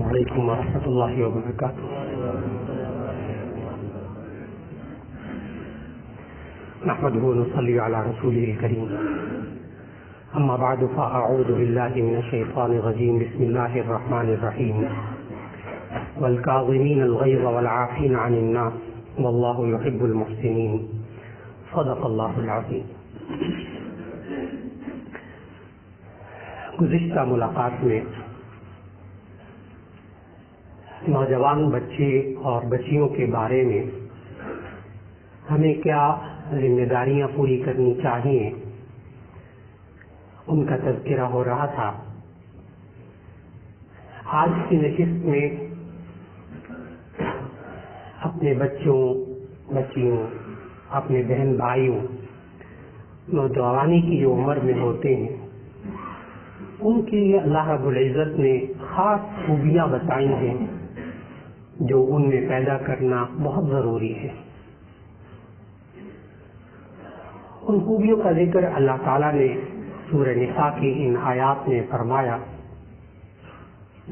علیکم ورحمۃ اللہ وبرکاتہ۔ نحمده ونصلي على رسوله الكريم، اما بعد فاعوذ بالله من الشیطان الرجیم، بسم اللہ الرحمن الرحیم، والکاظمین الغیظ والعافین عن الناس واللہ یحب المحسنین، صدق اللہ العظیم۔ گزشتہ ملاقات میں نوجوان بچے اور بچیوں کے بارے میں ہمیں کیا ذمہ داریاں پوری کرنی چاہیے ان کا تذکرہ ہو رہا تھا۔ آج کی نشست میں اپنے بچوں بچیوں، اپنے بہن بھائیوں، نوجوانی کی جو عمر میں ہوتے ہیں ان کے لیے اللہ رب العزت نے خاص خوبیاں بتائی ہیں جو ان میں پیدا کرنا بہت ضروری ہے۔ ان خوبیوں کا ذکر اللہ تعالیٰ نے سورہ نساء کی ان آیات میں فرمایا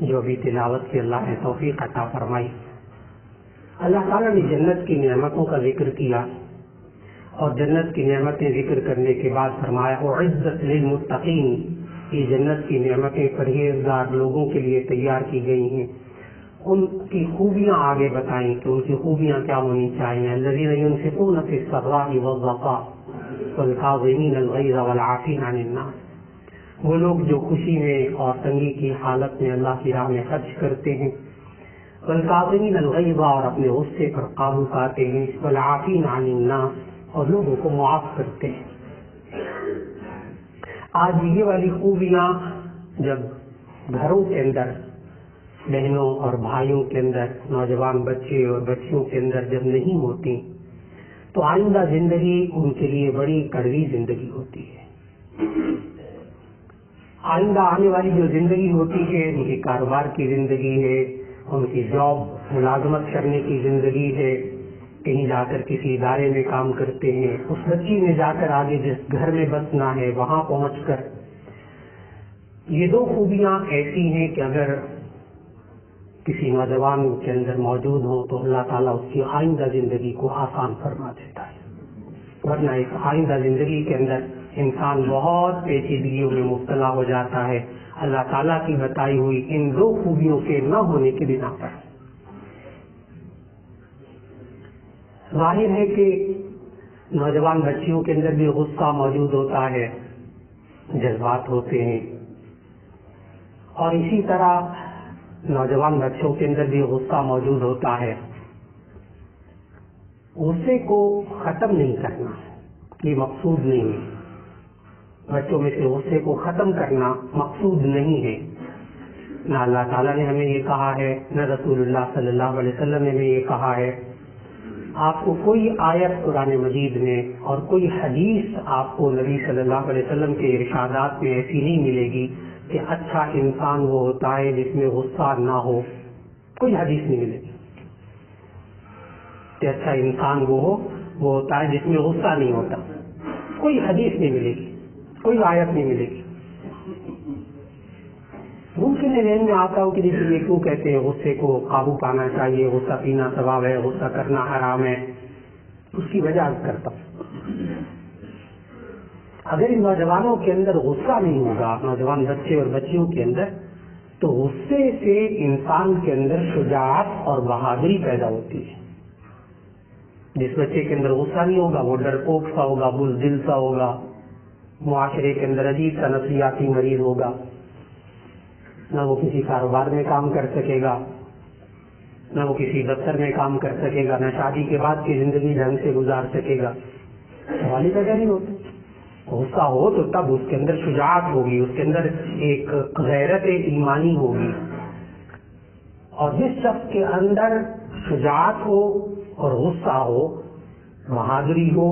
جو ابھی تلاوت کی اللہ نے توفیق عطا فرمائی۔ اللہ تعالیٰ نے جنت کی نعمتوں کا ذکر کیا اور جنت کی نعمتیں ذکر کرنے کے بعد فرمایا اعدت للمتقین، یہ جنت کی نعمتیں پرہیزگار لوگوں کے لیے تیار کی گئی ہیں۔ ان کی خوبیاں آگے بتائیں کہ ان کی خوبیاں کیا ہونی چاہیے۔ الذین ينفقون فی السراء والضراء والکاظمین الغیظ والعافین عن الناس، وہ لوگ جو خوشی میں اور تنگی کی حالت میں اللہ کی راہ میں خرچ کرتے ہیں، والکاظمین الغیظ، اور اپنے غصے پر قابو پاتے ہیں، والعافین عن الناس، اور لوگوں کو معاف کرتے ہیں۔ آج یہ والی خوبیاں جب گھروں کے اندر، بہنوں اور بھائیوں کے اندر، نوجوان بچے اور بچیوں کے اندر جب نہیں ہوتی تو آئندہ زندگی ان کے لیے بڑی کڑوی زندگی ہوتی ہے۔ آئندہ آنے والی جو زندگی ہوتی ہے ان کی کاروبار کی زندگی ہے، ان کی جاب ملازمت کرنے کی زندگی ہے، کہیں جا کر کسی ادارے میں کام کرتے ہیں، اس بچی نے جا کر آگے جس گھر میں بسنا ہے وہاں پہنچ کر، یہ دو خوبیاں ایسی ہیں کہ اگر کسی نوجوان کے اندر موجود ہوں تو اللہ تعالیٰ اس کی آئندہ زندگی کو آسان فرما دیتا ہے، ورنہ اس آئندہ زندگی کے اندر انسان بہت پیچیدگیوں میں مبتلا ہو جاتا ہے اللہ تعالیٰ کی بتائی ہوئی ان دو خوبیوں کے نہ ہونے کی بنا پر۔ ظاہر ہے کہ نوجوان بچیوں کے اندر بھی غصہ موجود ہوتا ہے، جذبات ہوتے ہیں، اور اسی طرح نوجوان بچوں کے اندر بھی غصہ موجود ہوتا ہے۔ غصے کو ختم نہیں کرنا یہ مقصود نہیں ہے، بچوں میں سے غصے کو ختم کرنا مقصود نہیں ہے، نہ اللہ تعالیٰ نے ہمیں یہ کہا ہے، نہ رسول اللہ صلی اللہ علیہ وسلم نے ہمیں یہ کہا ہے۔ آپ کو کوئی آیت قرآن مجید میں اور کوئی حدیث آپ کو نبی صلی اللہ علیہ وسلم کے ارشادات میں ایسی نہیں ملے گی کہ اچھا انسان وہ ہوتا ہے جس میں غصہ نہ ہو، کوئی حدیث نہیں ملے گی کہ اچھا انسان وہ ہوتا ہے جس میں غصہ نہیں ہوتا، کوئی حدیث نہیں ملے گی، کوئی آیت نہیں ملے گی۔ ممکن ہے ذہن میں آتا ہو کہ یہ کیوں کہتے ہیں غصے کو قابو پانا چاہیے، غصہ پینا ثواب ہے، غصہ کرنا حرام ہے، اس کی وجہ کرتا ہوں۔ اگر ان نوجوانوں کے اندر غصہ نہیں ہوگا، نوجوان بچے اور بچیوں کے اندر، تو غصے سے انسان کے اندر شجاعت اور بہادری پیدا ہوتی ہے۔ جس بچے کے اندر غصہ نہیں ہوگا وہ ڈرپوک سا ہوگا، بزدل سا ہوگا، معاشرے کے اندر عجیب سا نفسیاتی مریض ہوگا، نہ وہ کسی کاروبار میں کام کر سکے گا، نہ وہ کسی دفتر میں کام کر سکے گا، نہ شادی کے بعد کی زندگی ڈھنگ سے گزار سکے گا۔ سوال ہی پیدا نہیں ہوتا۔ غصہ ہو تو تب اس کے اندر شجاعت ہوگی، اس کے اندر ایک غیرت ایمانی ہوگی، اور جس شخص کے اندر شجاعت ہو اور غصہ ہو، بہادری ہو،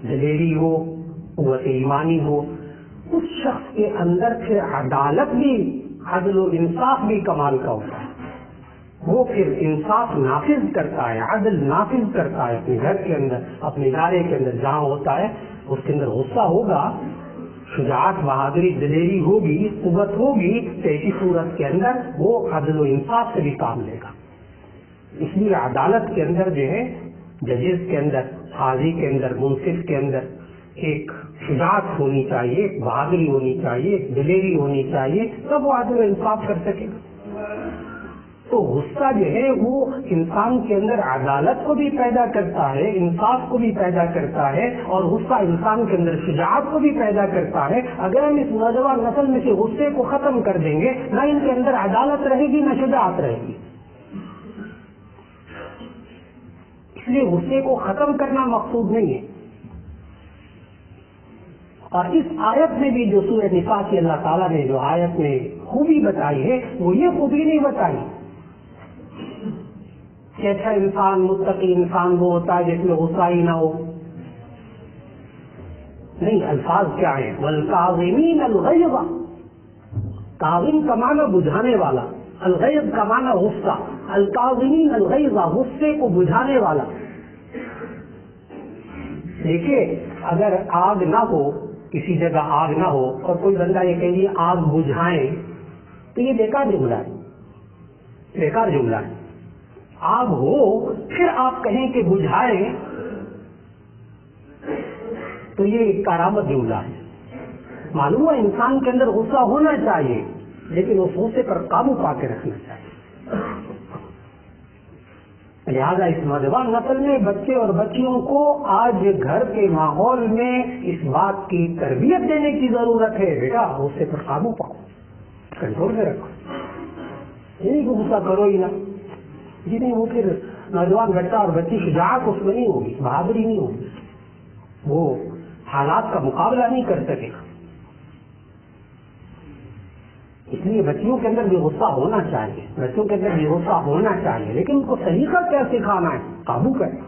دلیری ہو، قوت ایمانی ہو، اس شخص کے اندر پھر عدالت بھی، عدل و انصاف بھی کمال کا ہوتا ہے۔ وہ پھر انصاف نافذ کرتا ہے، عدل نافذ کرتا ہے اپنے گھر کے اندر، اپنے ادارے کے اندر جہاں ہوتا ہے۔ اس کے اندر غصہ ہوگا، شجاعت بہادری دلیری ہوگی, قوت ہوگی, تو ایسی صورت کے اندر وہ عدل و انصاف سے بھی کام لے گا. اس لیے عدالت کے اندر جو ہے, ججز کے اندر, قاضی کے اندر, منصف کے اندر ایک شجاعت ہونی چاہیے, ایک بہادری ہونی چاہیے, ایک دلیری ہونی چاہیے, تب وہ عدل و انصاف کر سکے گا. تو غصہ جو ہے وہ انسان کے اندر عدالت کو بھی پیدا کرتا ہے, انصاف کو بھی پیدا کرتا ہے, اور غصہ انسان کے اندر شجاعت کو بھی پیدا کرتا ہے. اگر ہم اس نوجوان نسل میں سے غصے کو ختم کر دیں گے, نہ ان کے اندر عدالت رہے گی نہ شجاعت رہے گی. اس لیے غصے کو ختم کرنا مقصود نہیں ہے. اور اس آیت میں بھی جو سورہ نساء کی اللہ تعالیٰ نے جو آیت میں خوبی بتائی ہے, وہ یہ خوبی نہیں بتائی کہ اچھا انسان, متقی انسان وہ ہوتا ہے جس میں غصہ ہی نہ ہو. نہیں, الفاظ کیا ہیں؟ والکاظمین الغیظ. کاظم کا معنی بجھانے والا, الغیظ کا معنی غصہ. الکاظمین الغیظ, غصے کو بجھانے والا. دیکھیے, اگر آگ نہ ہو, کسی جگہ آگ نہ ہو, اور کوئی بندہ یہ کہے آگ بجھائیں, تو یہ بیکار جملہ ہے, بیکار جملہ ہے. آگ ہو پھر آپ کہیں کہ بجھائیں, تو یہ ایک کارآمد جملہ ہے. معلوم ہے انسان کے اندر غصہ ہونا چاہیے, لیکن اس غصے پر قابو پا کے رکھنا چاہیے. لہٰذا اس نوجوان نسل میں بچے اور بچیوں کو آج گھر کے ماحول میں اس بات کی تربیت دینے کی ضرورت ہے. بیٹا غصے پر قابو پاؤ, کنٹرول میں رکھو, یعنی کہ غصہ کرو ہی نہ. جی نہیں, وہ پھر نوجوان بچہ اور بچی شجاعت اس میں نہیں ہوگی, بہادری نہیں ہوگی, وہ حالات کا مقابلہ نہیں کر سکے گا. اس لیے بچیوں کے اندر بھی غصہ ہونا چاہیے, بچوں کے اندر بھی غصہ ہونا چاہیے, لیکن ان کو طریقہ کیا سکھانا ہے؟ قابو کرنا,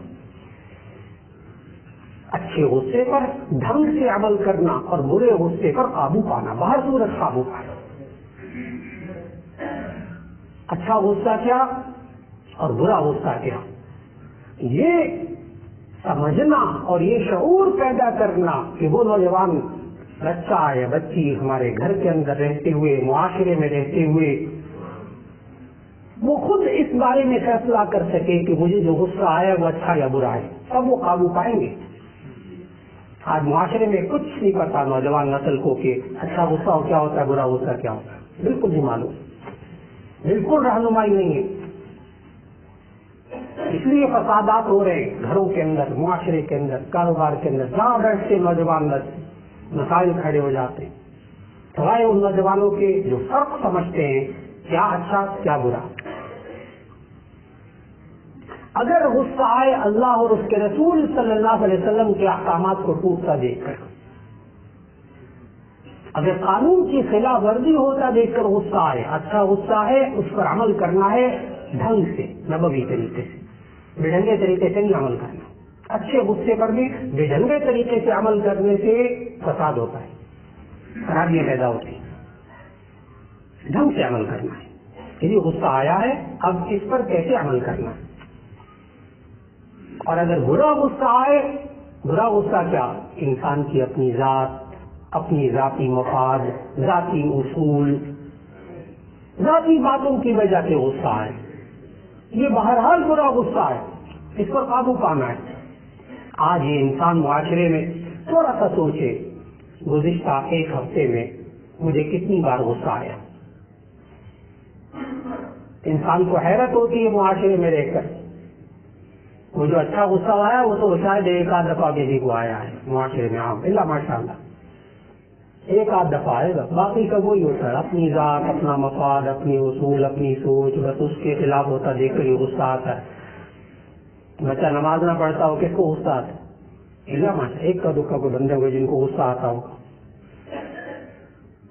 اچھے غصے پر ڈھنگ سے عمل کرنا, اور برے غصے پر قابو پانا, باہر صورت قابو پانا. اچھا غصہ کیا اور برا غصہ کیا, یہ سمجھنا اور یہ شعور پیدا کرنا کہ وہ نوجوان بچہ یا بچی ہمارے گھر کے اندر رہتے ہوئے, معاشرے میں رہتے ہوئے, وہ خود اس بارے میں فیصلہ کر سکے کہ مجھے جو غصہ آیا وہ اچھا یا برا ہے, تب وہ قابو پائیں گے. آج معاشرے میں کچھ نہیں پتا نوجوان نسل کو کہ اچھا غصہ کیا ہوتا ہے, برا غصہ کیا ہوتا ہے, بالکل نہیں معلوم, بالکل رہنمائی نہیں ہے. اس لیے فسادات ہو رہے ہیں گھروں کے اندر, معاشرے کے اندر, کاروبار کے اندر. جہاں بیٹھتے نوجوان مسائل کھڑے ہو جاتے ہیں, سوائے ان نوجوانوں کے جو فرق سمجھتے ہیں کیا اچھا کیا برا. اگر غصہ آئے اللہ اور اس کے رسول صلی اللہ علیہ وسلم کے احکامات کو ٹوٹتا دیکھ کر, اگر قانون کی خلاف ورزی ہوتا دیکھ کر غصہ آئے, اچھا غصہ ہے, اس پر عمل کرنا ہے ڈھنگ سے, نبوی طریقے سے, بےڈھنگے طریقے سے نہیں عمل کرنا. اچھے غصے پر بھی بےڈھنگے طریقے سے عمل کرنے سے فساد ہوتا ہے, خرابیاں پیدا ہوتی ہیں. ڈھنگ سے عمل کرنا ہے, یعنی غصہ آیا ہے, اب اس پر کیسے عمل کرنا ہے. اور اگر برا غصہ آئے, برا غصہ کیا, انسان کی اپنی ذات, اپنی ذاتی مفاد, ذاتی اصول, ذاتی باتوں کی وجہ سے غصہ آئے, یہ بہرحال برا غصہ ہے, اس پر قابو پانا ہے. آج یہ انسان معاشرے میں تھوڑا سا سوچے, گزشتہ ایک ہفتے میں مجھے کتنی بار غصہ آیا. انسان کو حیرت ہوتی ہے معاشرے میں رہ کر, وہ جو اچھا غصہ آیا وہ تو شاید ایک آدھ دفعہ کسی کو آیا ہے معاشرے میں, عام اللہ ماشاء اللہ ایک آدھ دفعہ آئے گا, باقی کا وہی ہوتا ہے اپنی ذات, اپنا مفاد, اپنی اصول, اپنی سوچ, بس اس کے خلاف ہوتا دیکھ کر یہ غصہ آتا ہے. بچہ نماز نہ پڑھتا ہو, کس کو غصہ آتا ہے؟ ایک کا دکھا کوئی بندے ہوئے جن کو غصہ آتا ہو.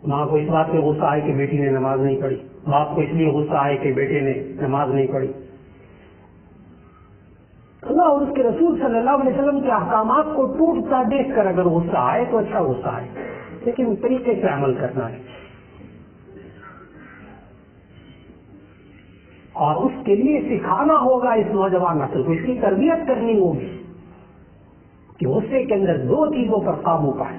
ماں کو اس بات پہ غصہ آئے کہ بیٹی نے نماز نہیں پڑھی, باپ کو اس لیے غصہ آئے کہ بیٹے نے نماز نہیں پڑھی. اللہ اور اس کے رسول صلی اللہ علیہ وسلم کے احکامات کو ٹوٹتا دیکھ کر اگر غصہ آئے تو اچھا غصہ آئے, لیکن طریقے سے عمل کرنا ہے. اور اس کے لیے سکھانا ہوگا اس نوجوان نسل کو, اس کی تربیت کرنی ہوگی کہ غصے کے اندر دو چیزوں پر قابو پائے.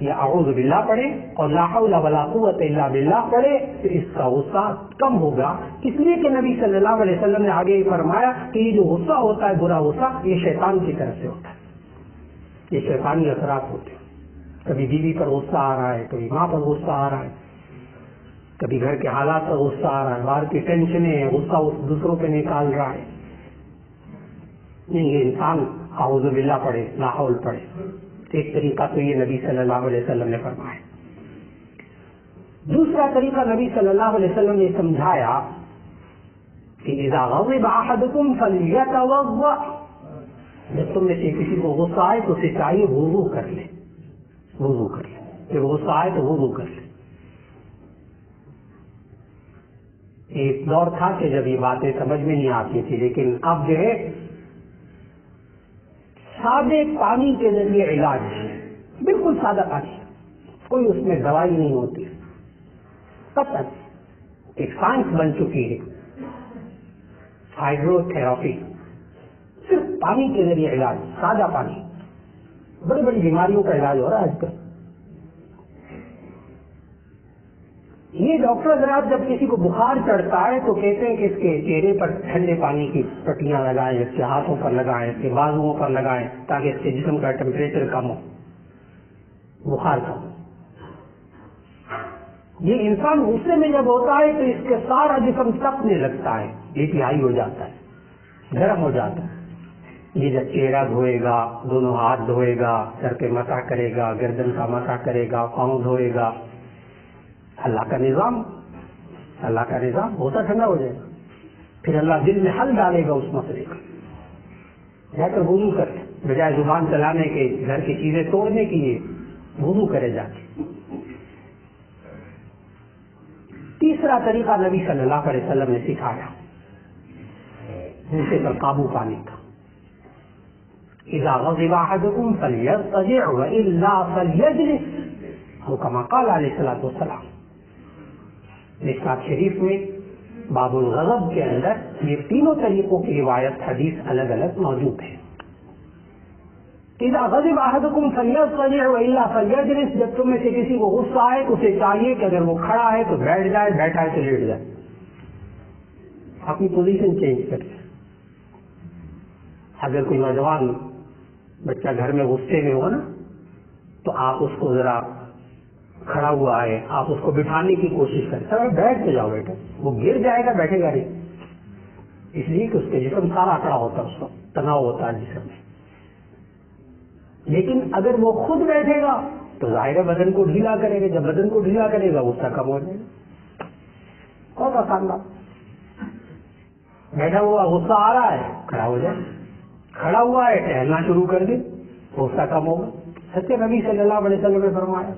یا اعوذ باللہ پڑھے اور لا حول ولا قوت الا باللہ پڑھے تو اس کا غصہ کم ہوگا. اس لیے کہ نبی صلی اللہ علیہ وسلم نے آگے فرمایا کہ یہ جو غصہ ہوتا ہے برا غصہ یہ شیطان کی طرف سے ہوتا ہے, یہ شیطانی اثرات ہوتے ہیں. کبھی بیوی پر غصہ آ رہا ہے, کبھی ماں پر غصہ آ رہا ہے, کبھی گھر کے حالات پر غصہ آ رہا ہے, باہر کی ٹینشنیں ہیں, غصہ دوسروں پہ نکال رہا ہے. نہیں, یہ انسان اعوذ باللہ پڑھے, لا حول پڑھے. ایک طریقہ تو یہ نبی صلی اللہ علیہ وسلم نے فرمایا. دوسرا طریقہ نبی صلی اللہ علیہ وسلم نے سمجھایا کہ اذا غضب احدکم فلیتوضأ, جب تم میں سے کسی کو غصہ آئے تو اسے چاہیے وضو کر لے, وضو کر لے. جب غصہ آئے تو وضو کر لے. ایک دور تھا کہ جب یہ باتیں سمجھ میں نہیں آتی تھی, لیکن اب جو ہے سادے پانی کے ذریعے علاج ہے, بالکل سادہ پانی, کوئی اس میں دوائی نہیں ہوتی. قطعاً ایک سائنس بن چکی ہے ہائیڈرو تھراپی, صرف پانی کے ذریعے علاج, سادہ پانی. بڑی بڑی بیماریوں کا علاج ہو رہا ہے آج کل. یہ ڈاکٹر حضرات جب کسی کو بخار چڑھتا ہے تو کہتے ہیں کہ اس کے چہرے پر ٹھنڈے پانی کی پٹیاں لگائیں, اس کے ہاتھوں پر لگائیں, اس کے بازوؤں پر لگائیں, تاکہ اس کے جسم کا ٹیمپریچر کم ہو, بخار کم ہو. یہ انسان غصے میں جب ہوتا ہے تو اس کے سارا جسم تپنے لگتا ہے, بی پی ہائی ہو جاتا ہے, گرم ہو جاتا ہے. یہ جب چہرہ دھوئے گا, دونوں ہاتھ دھوئے گا, سر پہ مسح کرے گا, گردن کا مسح کرے گا, پاؤں دھوئے گا, اللہ کا نظام, اللہ کا نظام ہوتا ٹھنڈا ہو جائے گا. پھر اللہ دل میں حل ڈالے گا اس مسئلے کا. جا کر وضو کر, بجائے زبان چلانے کے, گھر کی چیزیں توڑنے کے لیے وضو کرے جا کے. تیسرا طریقہ نبی صلی اللہ علیہ وسلم نے سکھایا غصے پر قابو پانے کا. اذا غضب احدکم فلیضطجع والا فلیجلس, او کما قال علیہ الصلوۃ والسلام. مشکوٰۃ شریف میں باب الغضب کے اندر یہ تینوں طریقوں کی روایت حدیث الگ الگ موجود ہے. اذا غضب احدکم فلیضطجع والا فلیجلس, جب تم میں سے کسی کو غصہ آئے تو اسے چاہیے کہ اگر وہ کھڑا ہے تو بیٹھ جائے, بیٹھا ہے تو لیٹ جائے, اپنی پوزیشن چینج کرے. اگر کوئی نوجوان بچہ گھر میں غصے میں ہو نا, تو آپ اس کو ذرا کھڑا ہوا ہے, آپ اس کو بٹھانے کی کوشش کریں, سر بیٹھ کے جاؤ بیٹا, وہ گر جائے گا, بیٹھے گا نہیں. اس لیے کہ اس کے جسم سارا کھڑا ہوتا ہے, اس کو تناؤ ہوتا ہے جسم میں. لیکن اگر وہ خود بیٹھے گا تو ظاہر بدن کو ڈھیلا کرے گا, جب بدن کو ڈھیلا کرے گا غصہ کم ہو جائے گا. بہت آسان بات. بیٹھا ہوا غصہ آ رہا ہے, کھڑا ہو جائے, کھڑا ہوا ہے ٹہلنا شروع کر دے, غصہ کم ہوگا. سچے نبی صلی اللہ علیہ وسلم نے فرمایا,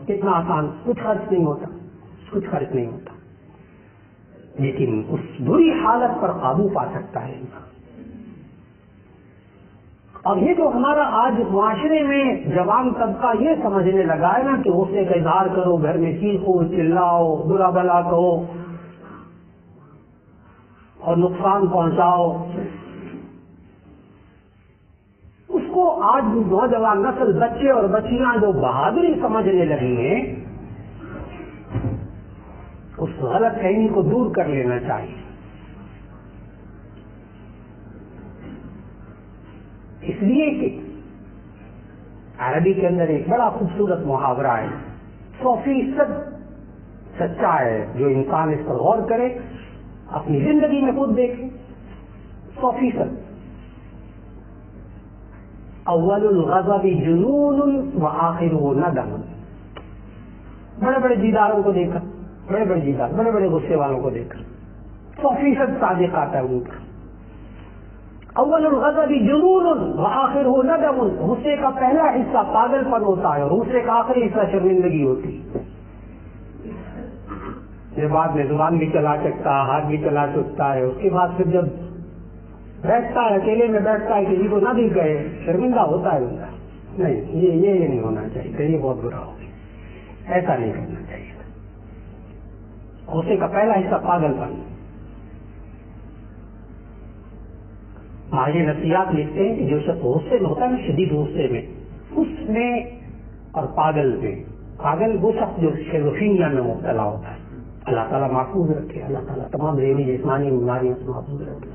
کتنا آسان, کچھ خرچ نہیں ہوتا, کچھ خرچ نہیں ہوتا, لیکن اس بری حالت پر قابو پا سکتا ہے انسان. اور یہ جو ہمارا آج معاشرے میں جوان طبقہ یہ سمجھنے لگا ہے نا کہ غصے کا اظہار کرو, گھر میں چیخو, چلاؤ, برا بلا کہو اور نقصان پہنچاؤ, اس کو آج نوجوان نسل, بچے اور بچیاں جو بہادری سمجھنے لگی ہیں, اس غلط فہمی کو دور کر لینا چاہیے. اس لیے کہ عربی کے اندر ایک بڑا خوبصورت محاورہ ہے, 100% سچا ہے, جو انسان اس پر غور کرے اپنی زندگی میں خود دیکھے. 100% اول الغضب جنون وآخرہ ندم. بڑے بڑے دیداروں کو دیکھا, بڑے بڑے دیدار, بڑے بڑے غصے والوں کو دیکھا, 100% صادق آتا ہے ان کا. اول الغضب جنون وآخرہ ندم. غصے کا پہلا حصہ پاگل پن ہوتا ہے اور غصے کا آخری حصہ شرمندگی ہوتی ہے. یہ بعد میں زبان بھی چلا سکتا ہے, ہاتھ بھی چلا سکتا ہے, اس کے بعد پھر جب بیٹھتا ہے, اکیلے میں بیٹھتا ہے, کسی کو نہ دکھ گئے, شرمندہ ہوتا ہے. نہیں, یہ نہیں ہونا چاہیے, کہ یہ بہت برا ہو گیا, ایسا نہیں کرنا چاہیے. غصے کا پہلا حصہ پاگل پن. آگے نفسیات لکھتے ہیں کہ جو شخص غصے میں ہوتا ہے نا, شدید غصے میں, اس میں اور پاگل میں، پاگل وہ شخص جو شیزوفرینیا میں مبتلا ہوتا ہے، اللہ تعالیٰ محفوظ رکھے، اللہ تعالیٰ تمام ذہنی جسمانی بیماریوں سے محفوظ رکھے۔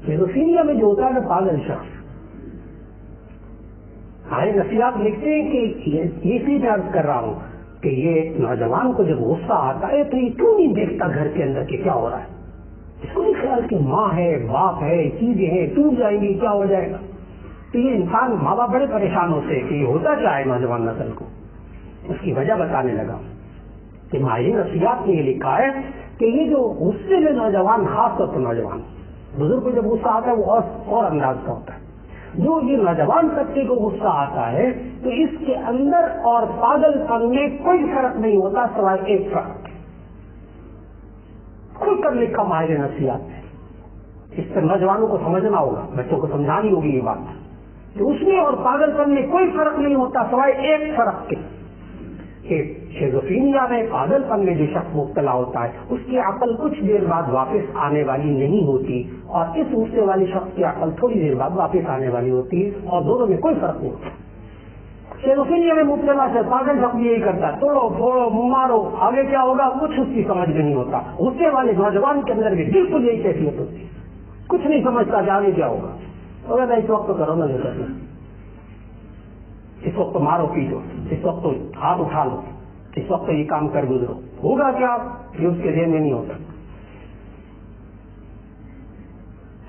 شیزوفرینیا میں جو ہوتا ہے نا پاگل شخص، ہمارے نفسیات لکھتے ہیں کہ یہ اس لیے میں عرض کر رہا ہوں کہ یہ نوجوان کو جب غصہ آتا ہے تو یہ کیوں نہیں دیکھتا گھر کے اندر کہ کیا ہو رہا ہے، اس کو نہیں خیال کہ ماں ہے، باپ ہے، چیزیں ہیں، ٹوٹ جائیں گی، کیا ہو جائے گا۔ تو یہ انسان، ماں باپ بڑے پریشان ہوتے ہیں کہ یہ ہوتا کیا ہے نوجوان نسل کو۔ اس کی وجہ بتانے لگا کہ ماہر نفسیات نے یہ لکھا ہے کہ یہ جو غصے میں نوجوان، خاص طور پر نوجوان، بزرگ کو جب غصہ آتا ہے وہ اور انداز کا ہوتا ہے، جو یہ نوجوان طبقے کو غصہ آتا ہے تو اس کے اندر اور پاگل پن میں کوئی فرق نہیں ہوتا سوائے ایک فرق، کھل کر لکھا ماہر نفسیات نے۔ اس پر نوجوانوں کو سمجھنا ہوگا، بچوں کو سمجھانی ہوگی یہ بات کہ اس میں اور پاگل پن میں کوئی فرق نہیں ہوتا سوائے ایک فرق کے کہ شیزوفرینیا میں، پاگل پن میں جو شخص مبتلا ہوتا ہے اس کی عقل کچھ دیر بعد واپس آنے والی نہیں ہوتی، اور اس غصے والے شخص کی عقل تھوڑی دیر بعد واپس آنے والی ہوتی ہے، اور دونوں میں کوئی فرق نہیں ہوتا۔ شیزوفرینیا میں مبتلا سے پاگل شخص یہی کرتا ہے، توڑو پھوڑو مارو، آگے کیا ہوگا کچھ اس کی سمجھ میں نہیں ہوتا۔ غصے والے نوجوان کے اندر بھی بالکل یہی کیفیت ہوتی ہے، کچھ نہیں سمجھتا کہ آگے کیا ہوگا، اس وقت تو کرو نہیں کرنا، اس وقت مارو پیٹو، اس وقت ہاتھ اٹھا لو، اس وقت یہ کام کر گزرو، ہوگا کیا یہ اس کے ذہن میں نہیں ہوتا۔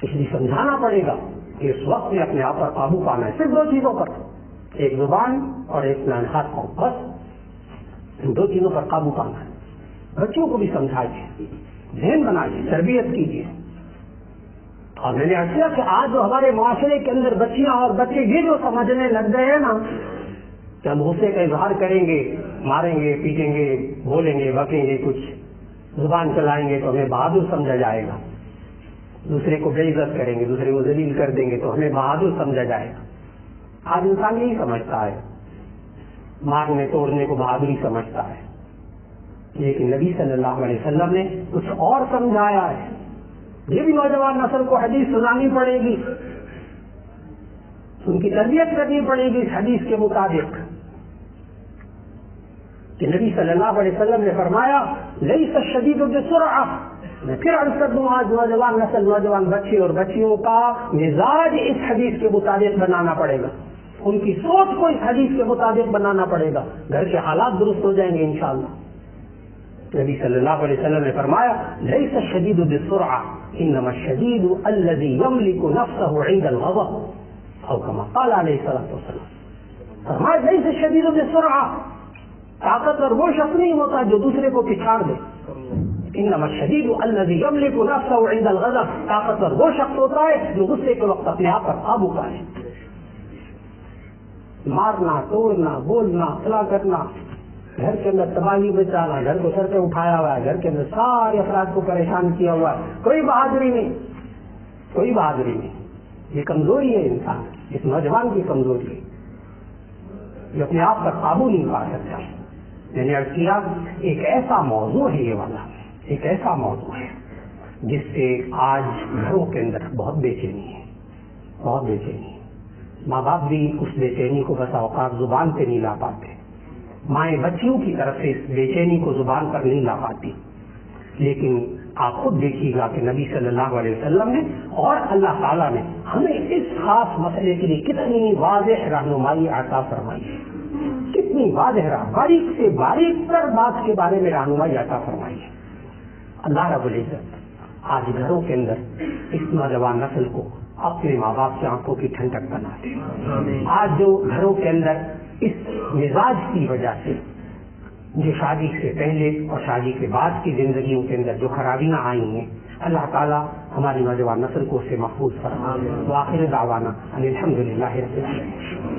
اس لیے سمجھانا پڑے گا کہ اس وقت میں اپنے آپ پر قابو پانا ہے، صرف دو چیزوں پر، ایک زبان اور ایک دائیں ہاتھ کو، بس ان دو چیزوں پر قابو پانا ہے۔ بچوں کو بھی سمجھائیے، ذہن بنائیے، تربیت کیجیے۔ اور میں نے کیا کہ آج جو ہمارے معاشرے کے اندر بچیاں اور بچے یہ جو سمجھنے لگ گئے ہیں نا کہ ہم غصے کا اظہار کریں گے، ماریں گے، پیٹیں گے، بولیں گے، بکیں گے، کچھ زبان چلائیں گے تو ہمیں بہادر سمجھا جائے گا، دوسرے کو بے عزت کریں گے، دوسرے کو ذلیل کر دیں گے تو ہمیں بہادر سمجھا جائے گا۔ آج انسان یہی سمجھتا ہے، مارنے توڑنے کو بہادری سمجھتا ہے، لیکن نبی صلی اللہ علیہ وسلم نے کچھ اور سمجھایا ہے۔ یہ بھی نوجوان نسل کو حدیث سنانی پڑے گی، ان کی تربیت کرنی پڑے گی اس حدیث کے مطابق کہ نبی صلی اللہ علیہ وسلم نے فرمایا لیس الشدید بالسرعہ۔ میں پھر عرض کر دوں، آج نوجوان نسل، نوجوان بچے اور بچیوں کا مزاج اس حدیث کے مطابق بنانا پڑے گا، ان کی سوچ کو اس حدیث کے مطابق بنانا پڑے گا، گھر کے حالات درست ہو جائیں گے انشاءاللہ۔ نبی صلی اللہ علیہ وسلم نے فرمایا لیس الشدید بالسرعہ انما الشدید الذی یملک نفسه عند الغضب، او کما قال علیہ الصلوۃ والسلام۔ فرمایا لیس الشدید بالسرعہ، طاقتور وہ شخص نہیں ہوتا جو دوسرے کو پچھاڑ دے، انما الشدید الذی یملک نفسه عند الغضب، طاقتور وہ شخص ہوتا ہے جو غصے کے وقت اپنے آپ پر قابو پائے۔ مارنا، توڑنا، بولنا، اصلاح کرنا، گھر کے اندر تباہی بچانا، گھر کو سر پہ اٹھایا ہوا ہے، گھر کے اندر سارے افراد کو پریشان کیا ہوا ہے، کوئی بہادری نہیں، کوئی بہادری نہیں۔ یہ کمزوری ہے انسان، اس نوجوان کی کمزوری ہے، جو اپنے آپ پر قابو نہیں پا سکتا۔ میں نے عرض کیا ایک ایسا موضوع ہے، یہ والا ایک ایسا موضوع ہے جس سے آج گھروں کے اندر بہت بے چینی ہے، بہت بے چینی ہے۔ ماں باپ بھی اس بے چینی کو بسا اوقات زبان پہ نہیں لا پاتے، مائیں بچیوں کی طرف سے اس بے چینی کو زبان پر نہیں لا پاتی، لیکن آپ خود دیکھیے گا کہ نبی صلی اللہ علیہ وسلم نے اور اللہ تعالیٰ نے ہمیں اس خاص مسئلے کے لیے کتنی واضح رہنمائی عطا فرمائی ہے، کتنی واضح باریک سے باریک تر بات کے بارے میں رہنمائی عطا فرمائی ہے۔ اللہ رب العزت آج گھروں کے اندر اس نوجوان نسل کو اپنے ماں باپ کی آنکھوں کی ٹھنڈک بناتے ہیں۔ آج جو گھروں کے اندر اس مزاج کی وجہ سے جو شادی سے پہلے اور شادی کے بعد کی زندگیوں کے اندر جو خرابیاں آئی ہیں، اللہ تعالیٰ ہماری نوجوان نسل کو اس سے محفوظ فرمائے۔ وآخر دعوانا ان الحمد للہ رب العالمین۔